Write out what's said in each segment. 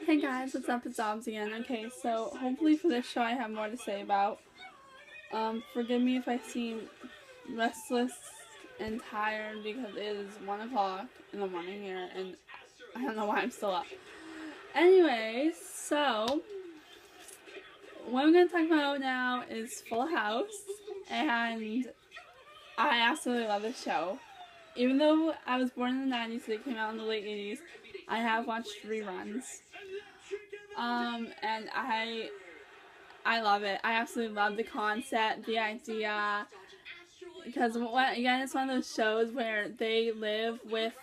Hey guys, what's up? It's Obs again. Okay, so hopefully for this show I have more to say about. Forgive me if I seem restless and tired because it is 1 o'clock in the morning here and I don't know why I'm still up. Anyways, so what I'm going to talk about now is Full House, and I absolutely love this show. Even though I was born in the 90s, it came out in the late 80s, I have watched reruns. And I love it. I absolutely love the concept, the idea, because again, it's one of those shows where they live with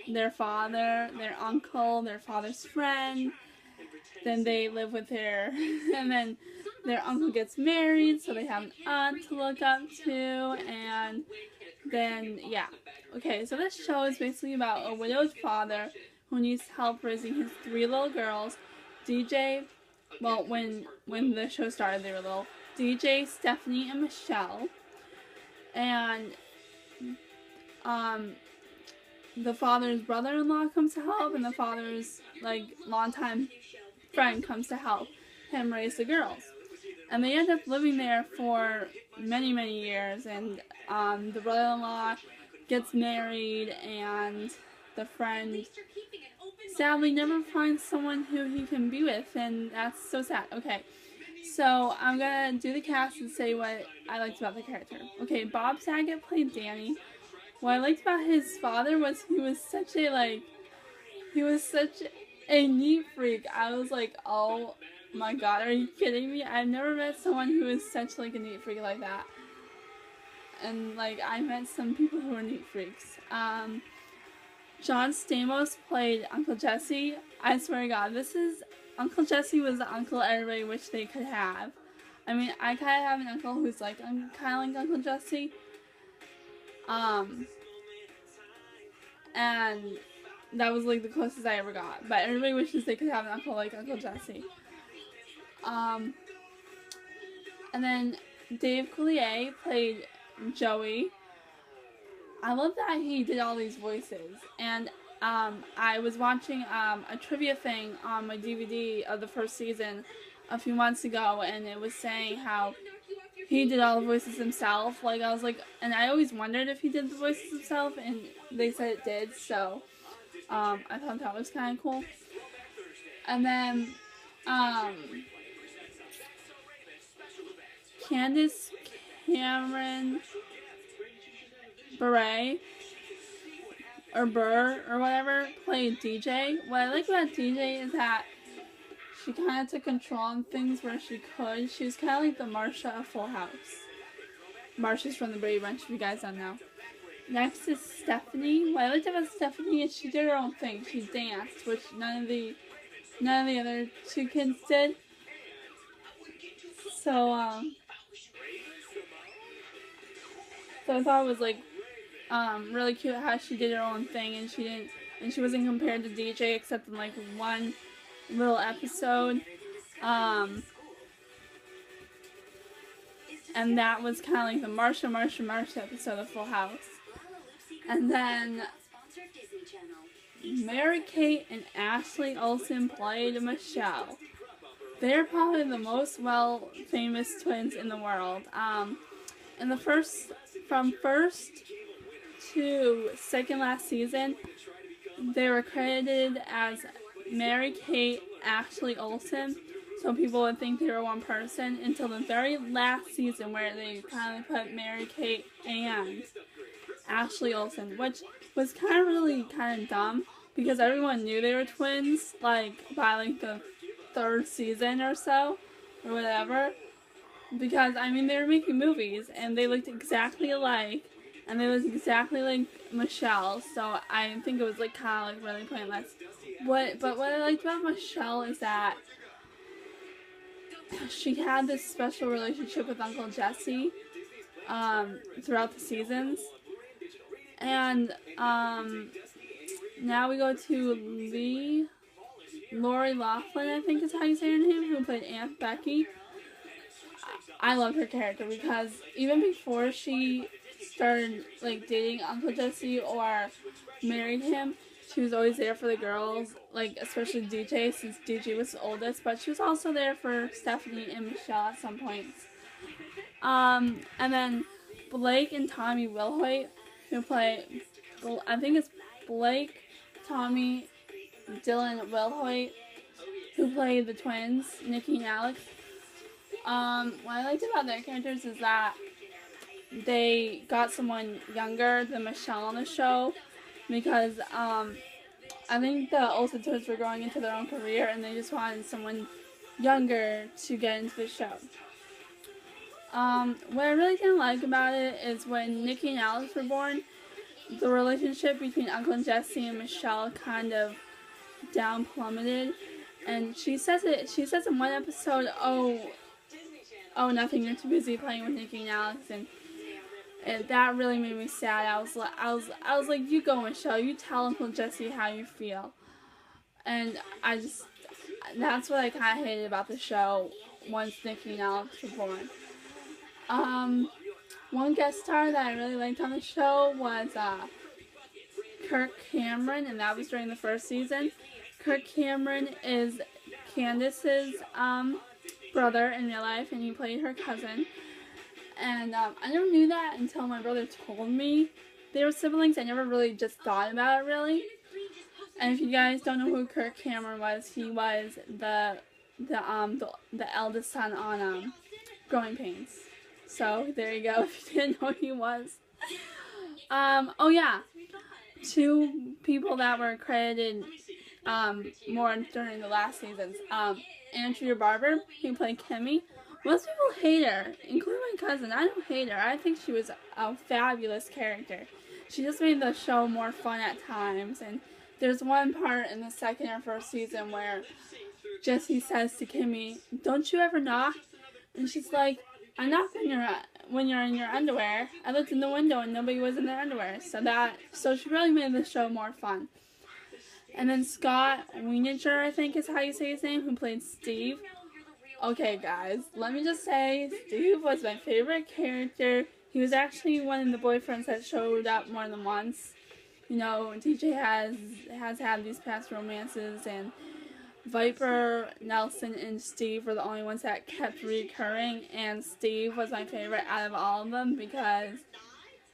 their father, their uncle, their father's friend. Then they live with and then their uncle gets married, so they have an aunt to look up to, and then, yeah. Okay, so this show is basically about a widowed father who needs help raising his 3 little girls, DJ, well, when the show started, they were little, DJ, Stephanie, and Michelle, and, the father's brother-in-law comes to help, and the father's, longtime friend comes to help him raise the girls. And they end up living there for many, many years, and the brother-in-law gets married, and the friend sadly never finds someone who he can be with, and that's so sad. Okay, so I'm gonna do the cast and say what I liked about the character. Okay, Bob Saget played Danny. What I liked about his father was he was such a neat freak. I was like, oh my god, are you kidding me? I've never met someone who is such a neat freak like that. And I met some people who are neat freaks. John Stamos played Uncle Jesse. I swear to God, Uncle Jesse was the uncle everybody wished they could have. I mean, I kind of have an uncle who's kind of like Uncle Jesse. And that was the closest I ever got. But everybody wishes they could have an uncle like Uncle Jesse. And then Dave Coulier played Joey. I love that he did all these voices. And I was watching a trivia thing on my DVD of the first season a few months ago, and it was saying how he did all the voices himself. I was and I always wondered if he did the voices himself, and they said it did, so I thought that was kind of cool. And then Candace Cameron Bure, or Burr, or whatever, played DJ. What I like about DJ is that she kind of took control on things where she could. She was kind of like the Marsha of Full House. Marsha's from the Brady Bunch, if you guys don't know. Next is Stephanie. What I liked about Stephanie is she did her own thing. She danced, which none of the other 2 kids did. So I thought it was really cute how she did her own thing, and she wasn't compared to DJ except in one little episode. And that was kind of the Marsha episode of Full House. And then Mary-Kate and Ashley Olsen played Michelle. They're probably the most famous twins in the world. From first to second last season, they were credited as Mary-Kate Ashley Olsen, so people would think they were one person, until the very last season where they kind of put Mary-Kate and Ashley Olsen, which was really dumb, because everyone knew they were twins, by the 3rd season or so, or whatever, because, I mean, they were making movies, and they looked exactly alike, and they looked exactly like Michelle, so I think it was kind of really pointless. But what I liked about Michelle is that she had this special relationship with Uncle Jesse throughout the seasons. And now we go to Lori Loughlin, I think is how you say her name, who played Aunt Becky. I love her character because even before she started dating Uncle Jesse or married him, she was always there for the girls, like especially DJ, since DJ was the oldest, but she was also there for Stephanie and Michelle at some points. And then Blake and Tommy Wilhoit, who play, I think it's Blake, Tommy, Dylan Wilhoit, who play the twins, Nikki and Alex. What I liked about their characters is that they got someone younger than Michelle on the show, because I think the Olsen twins were going into their own career and they just wanted someone younger to get into the show. What I really didn't like about it is when Nikki and Alex were born, the relationship between Uncle and Jesse and Michelle kind of down plummeted. And she says in one episode, oh, nothing, you're too busy playing with Nikki and Alex, and that really made me sad. I was like, you go, Michelle, you tell Uncle Jesse how you feel. And that's what I kind of hated about the show once Nikki and Alex were born. One guest star that I really liked on the show was Kirk Cameron, and that was during the first season. Kirk Cameron is Candace's brother in real life, and he played her cousin. And I never knew that until my brother told me they were siblings. I never really just thought about it, really. And if you guys don't know who Kirk Cameron was, he was the eldest son on Growing Pains. So there you go, if you didn't know who he was. Oh yeah, two people that were credited more during the last seasons. Andrea Barber, who played Kimmy. Most people hate her, including my cousin. I don't hate her. I think she was a fabulous character. She just made the show more fun at times. And there's one part in the second or first season where Jesse says to Kimmy, "Don't you ever knock?" And she's like, "I knock when you're in your underwear. I looked in the window and nobody was in their underwear." So she really made the show more fun. And then Scott Weininger, I think is how you say his name, who played Steve. Okay, guys, let me just say, Steve was my favorite character. He was actually one of the boyfriends that showed up more than once. You know, DJ has had these past romances, and Viper, Nelson, and Steve were the only ones that kept recurring, and Steve was my favorite out of all of them because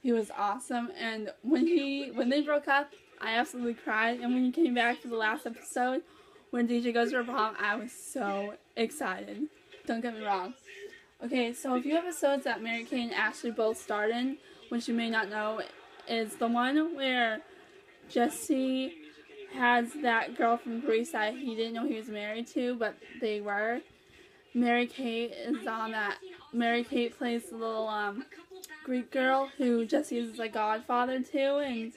he was awesome. And when they broke up, I absolutely cried. And when he came back for the last episode, when DJ goes to her prom, I was so excited. Don't get me wrong. Okay, so a few episodes that Mary-Kate and Ashley both starred in, which you may not know, is the one where Jesse has that girl from Greece that he didn't know he was married to, but they were. Mary-Kate is on that. Mary-Kate plays the little Greek girl who Jesse is the godfather to, and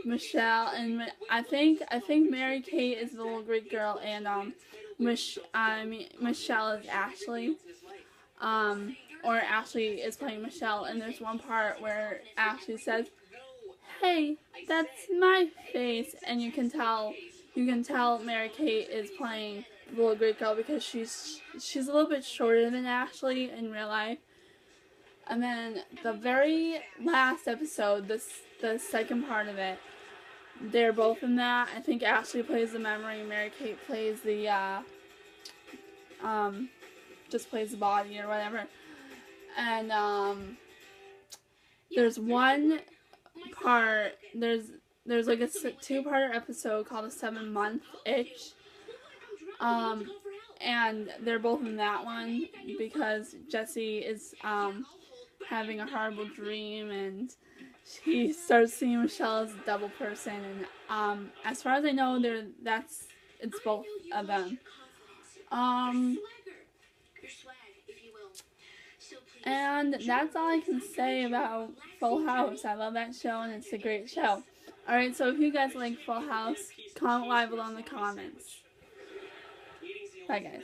Michelle, and I think Mary-Kate is the little Greek girl, and Michelle is Ashley, or Ashley is playing Michelle. And there's one part where Ashley says, "Hey, that's my face," and you can tell Mary-Kate is playing the little Greek girl because she's a little bit shorter than Ashley in real life. And then the very last episode, the second part of it, they're both in that. I think Ashley plays the memory, Mary-Kate plays the just plays the body or whatever. And there's one part, there's like a 2-part episode called A 7-Month Itch. And they're both in that one because Jesse is having a horrible dream, and she starts seeing Michelle as a double person. And as far as I know, it's both of them. And that's all I can say about Full House. I love that show, and it's a great show. Alright, so if you guys like Full House, comment live below in the comments. Bye, guys.